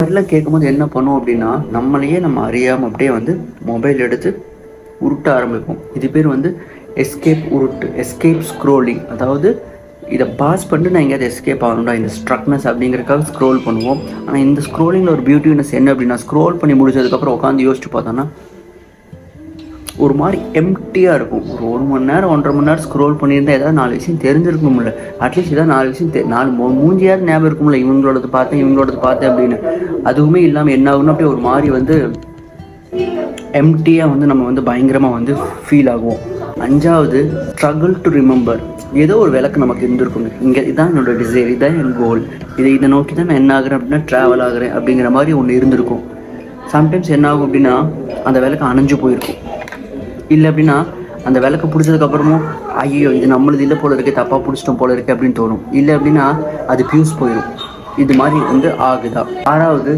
மாதிரிலாம் கேட்கும்போது என்ன பண்ணுவோம் அப்படின்னா, நம்மளையே நம்ம அறியாமல் அப்படியே வந்து மொபைல் எடுத்து உருட்ட ஆரம்பிப்போம். இது பேர் வந்து எஸ்கேப் உருட்டு, எஸ்கேப் ஸ்க்ரோலிங். அதாவது இதை பாஸ் பண்ணிட்டு நான் எங்கேயாவது எஸ்கேப் ஆகணும்டா இந்த ஸ்ட்ரக்னஸ் அப்படிங்கிறதுக்காக ஸ்க்ரோல் பண்ணுவோம். ஆனால் இந்த ஸ்க்ரோலிங்கில் ஒரு பியூட்டினஸ் என்ன அப்படின்னா, ஸ்க்ரோல் பண்ணி முடிச்சதுக்கப்புறம் உட்காந்து யோசிச்சு பார்த்தோன்னா ஒரு மாதிரி எம்டியாக இருக்கும். ஒரு மணி நேரம் 1.5 மணி நேரம் ஸ்க்ரோல் பண்ணியிருந்தால் ஏதாவது 4 விஷயம் தெரிஞ்சிருக்கணும்ல. அட்லீஸ்ட் ஏதாவது 4 விஷயம் 4 மூஞ்சியாவது ஞாபகம் இருக்கும்ல, இவங்களோடது பார்த்தேன் அப்படின்னு. அதுவுமே இல்லாமல் என்ன ஆகும்னா அப்படியே ஒரு மாதிரி வந்து எம்டியாக வந்து நம்ம வந்து பயங்கரமாக வந்து ஃபீல் ஆகும். 5வது ஸ்ட்ரகிள் டு ரிமெம்பர். ஏதோ ஒரு விளக்கு நமக்கு இருந்திருக்குங்க. இங்கே இதான் என்னோட டிசைர், இதான் என் கோல், இதை நோக்கி தான் நான் என்ன ஆகுறேன் அப்படின்னா ட்ராவல் ஆகுறேன் அப்படிங்கிற மாதிரி ஒன்று இருந்திருக்கும். சம்டைம்ஸ் என்ன ஆகும் அப்படின்னா அந்த விளக்கு அணைஞ்சு போயிருக்கும். இல்லை அப்படின்னா அந்த விளக்கு பிடிச்சதுக்கப்புறமும் ஐயோ இது நம்மளது இல்லை போல இருக்குது, தப்பாக பிடிச்சிட்டோம் போல இருக்குது அப்படின்னு தோணும். இல்லை அப்படின்னா அது ஃபியூஸ் போயிடும். இது மாதிரி வந்து ஆகுதா. 6வது